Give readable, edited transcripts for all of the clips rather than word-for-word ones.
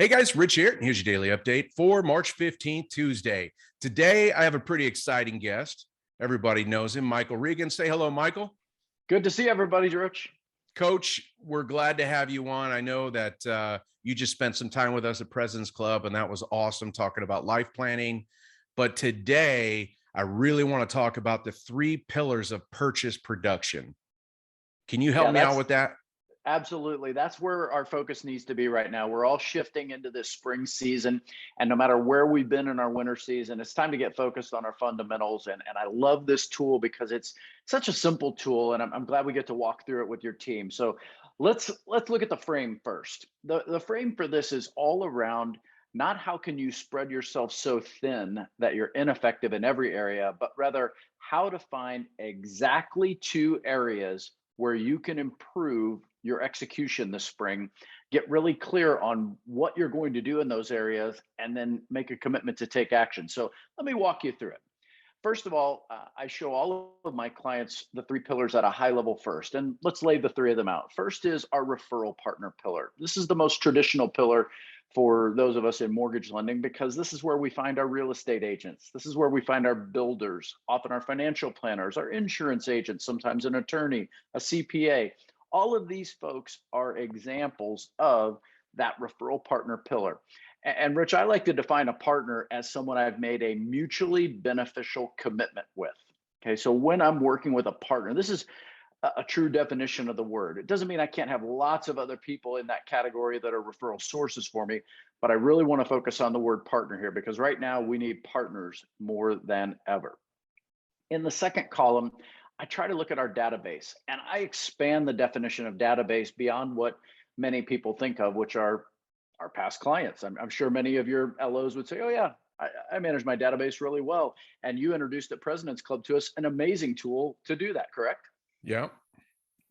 Hey guys, Rich here. Here's your daily update for March 15th, Tuesday. Today, I have a pretty exciting guest. Everybody knows him, Michael Regan. Say hello, Michael. Good to see everybody, Rich. Coach, we're glad to have you on. I know that you just spent some time with us at President's Club, and that was awesome talking about life planning. But today, I really want to talk about the three pillars of purchase production. Can you help Yeah, me out that's with that? absolutely that's where our focus needs to be right now. We're all shifting into this spring season, and no matter where we've been in our winter season, it's time to get focused on our fundamentals. And I love this tool because it's such a simple tool, and I'm glad we get to walk through it with your team. So let's look at the frame first. The frame for this is all around not how can you spread yourself so thin that you're ineffective in every area, but rather how to find exactly two areas where you can improve your execution this spring, get really clear on what you're going to do in those areas, and then make a commitment to take action. So let me walk you through it. First of all, I show all of my clients the three pillars at a high level first, and let's lay the three of them out. First is our referral partner pillar. This is the most traditional pillar for those of us in mortgage lending because this is where we find our real estate agents. This is where we find our builders, often our financial planners, our insurance agents, sometimes an attorney, a CPA. All of these folks are examples of that referral partner pillar. And Rich, I like to define a partner as someone I've made a mutually beneficial commitment with. Okay, so when I'm working with a partner, this is a true definition of the word. It doesn't mean I can't have lots of other people in that category that are referral sources for me, but I really want to focus on the word partner here because right now we need partners more than ever. In the second column, I try to look at our database and I expand the definition of database beyond what many people think of, which are our past clients. I'm sure many of your LOs would say, oh, yeah, I manage my database really well. And you introduced at President's Club to us an amazing tool to do that, correct? Yeah.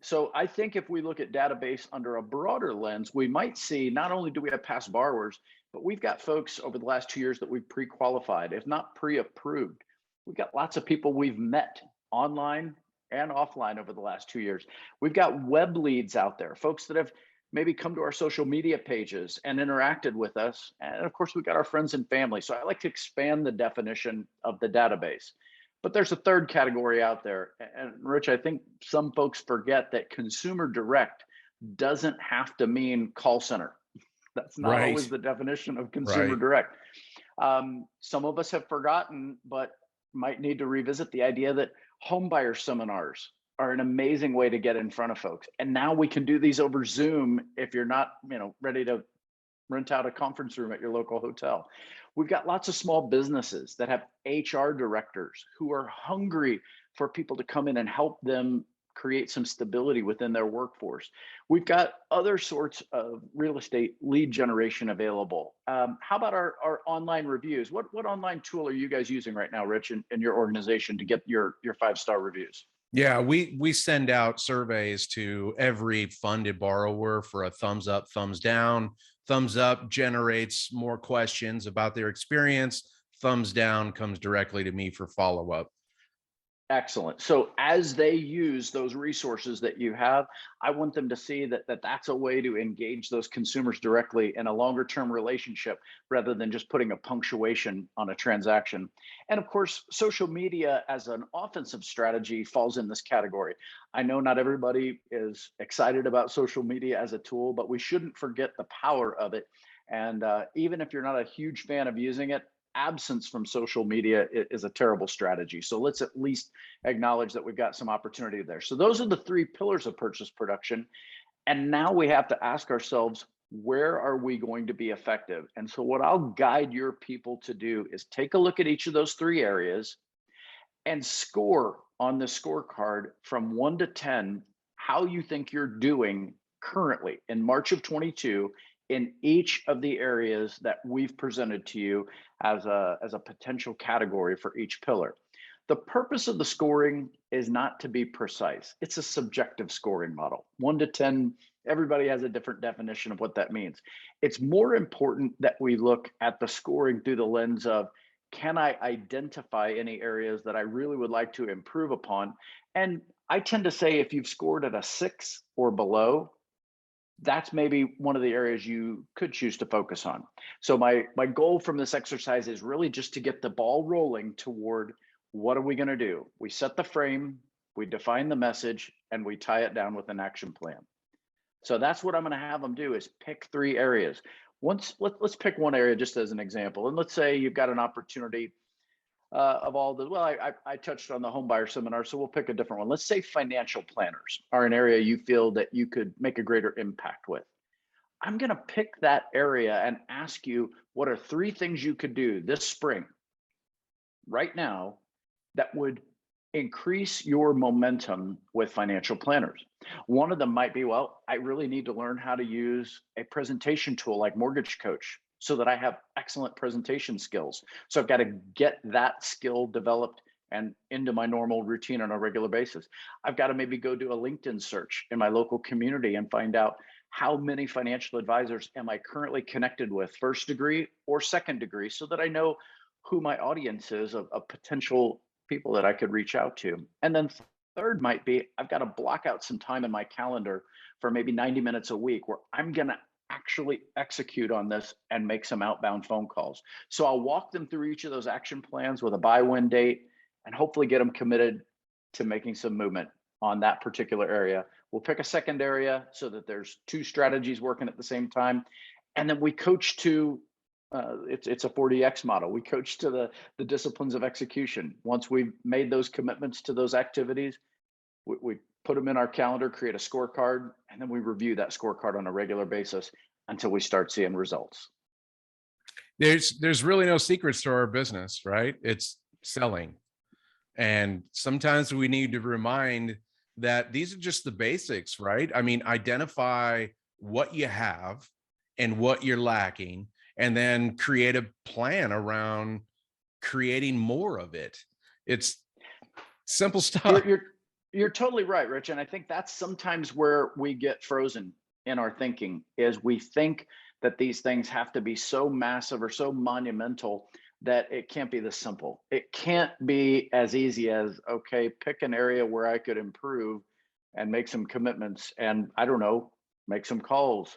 So I think if we look at database under a broader lens, we might see not only do we have past borrowers, but we've got folks over the last 2 years that we've pre-qualified, if not pre-approved. We've got lots of people we've met online and offline over the last 2 years. We've got web leads out there, folks that have maybe come to our social media pages and interacted with us. And of course, we've got our friends and family. So I like to expand the definition of the database. But there's a third category out there. And Rich, I think some folks forget that consumer direct doesn't have to mean call center. That's not always Right. the definition of consumer Right. direct. Some of us have forgotten, but might need to revisit the idea that homebuyer seminars are an amazing way to get in front of folks. And now we can do these over Zoom if you're not, ready to rent out a conference room at your local hotel. We've got lots of small businesses that have HR directors who are hungry for people to come in and help them create some stability within their workforce. We've got other sorts of real estate lead generation available. How about our online reviews? What online tool are you guys using right now, Rich, in your organization to get your 5-star reviews? Yeah, we send out surveys to every funded borrower for a thumbs up, thumbs down. Thumbs up generates more questions about their experience. Thumbs down comes directly to me for follow up. Excellent. So as they use those resources that you have, I want them to see that that's a way to engage those consumers directly in a longer term relationship rather than just putting a punctuation on a transaction. And of course, social media as an offensive strategy falls in this category. I know not everybody is excited about social media as a tool, but we shouldn't forget the power of it. And even if you're not a huge fan of using it, absence from social media is a terrible strategy. So let's at least acknowledge that we've got some opportunity there. So those are the three pillars of purchase production. And now we have to ask ourselves, where are we going to be effective? And so what I'll guide your people to do is take a look at each of those three areas and score on the scorecard from 1 to 10 how you think you're doing currently in March of 22 in each of the areas that we've presented to you as a potential category for each pillar. The purpose of the scoring is not to be precise. It's a subjective scoring model. 1 to 10, everybody has a different definition of what that means. It's more important that we look at the scoring through the lens of, can I identify any areas that I really would like to improve upon? And I tend to say if you've scored at a 6 or below, that's maybe one of the areas you could choose to focus on. So my goal from this exercise is really just to get the ball rolling toward what are we going to do? We set the frame, we define the message, and we tie it down with an action plan. So that's what I'm going to have them do is pick 3 areas. Let's pick one area just as an example. And let's say you've got an opportunity of all the, well, I touched on the home buyer seminar, so we'll pick a different one. Let's say financial planners are an area you feel that you could make a greater impact with. I'm going to pick that area and ask you, what are 3 things you could do this spring, right now, that would increase your momentum with financial planners? One of them might be, well, I really need to learn how to use a presentation tool like Mortgage Coach so that I have excellent presentation skills. So I've got to get that skill developed and into my normal routine on a regular basis. I've got to maybe go do a LinkedIn search in my local community and find out how many financial advisors am I currently connected with, first degree or second degree, so that I know who my audience is of potential people that I could reach out to. And then third might be, I've got to block out some time in my calendar for maybe 90 minutes a week where I'm going to actually execute on this and make some outbound phone calls. So I'll walk them through each of those action plans with a buy-win date and hopefully get them committed to making some movement on that particular area. We'll pick a second area so that there's 2 strategies working at the same time. And then we coach to it's a 40X model. We coach to the disciplines of execution. Once we've made those commitments to those activities, we put them in our calendar, create a scorecard, and then we review that scorecard on a regular basis until we start seeing results. There's really no secrets to our business, right? It's selling. And sometimes we need to remind that these are just the basics, right? I mean, identify what you have and what you're lacking, and then create a plan around creating more of it. It's simple stuff. You're totally right, Rich. And I think that's sometimes where we get frozen in our thinking, is we think that these things have to be so massive or so monumental that it can't be this simple. It can't be as easy as, okay, pick an area where I could improve and make some commitments and, I don't know, make some calls,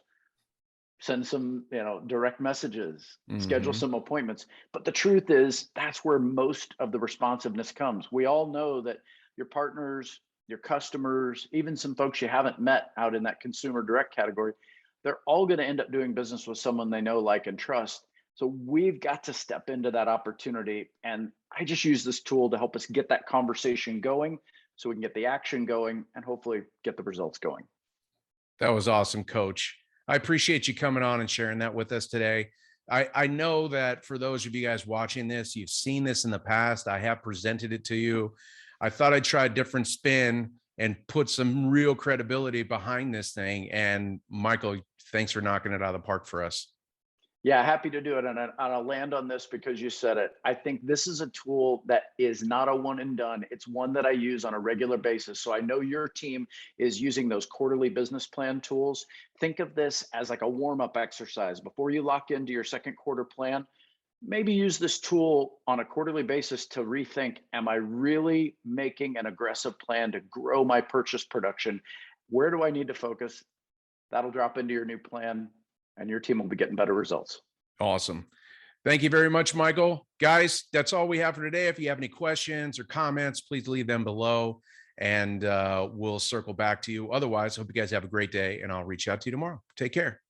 send some, direct messages, schedule Mhm. some appointments. But the truth is, that's where most of the responsiveness comes. We all know that your partners, your customers, even some folks you haven't met out in that consumer direct category, they're all going to end up doing business with someone they know, like, and trust. So we've got to step into that opportunity. And I just use this tool to help us get that conversation going so we can get the action going and hopefully get the results going. That was awesome, Coach. I appreciate you coming on and sharing that with us today. I know that for those of you guys watching this, you've seen this in the past. I have presented it to you. I thought I'd try a different spin and put some real credibility behind this thing. And Michael, thanks for knocking it out of the park for us. Yeah, happy to do it. And I'll land on this because you said it. I think this is a tool that is not a one and done. It's one that I use on a regular basis. So I know your team is using those quarterly business plan tools. Think of this as like a warm-up exercise. Before you lock into your second quarter plan, maybe use this tool on a quarterly basis to rethink, am I really making an aggressive plan to grow my purchase production? Where do I need to focus? That'll drop into your new plan and your team will be getting better results. Awesome. Thank you very much, Michael. Guys, that's all we have for today. If you have any questions or comments, please leave them below and we'll circle back to you. Otherwise, I hope you guys have a great day and I'll reach out to you tomorrow. Take care.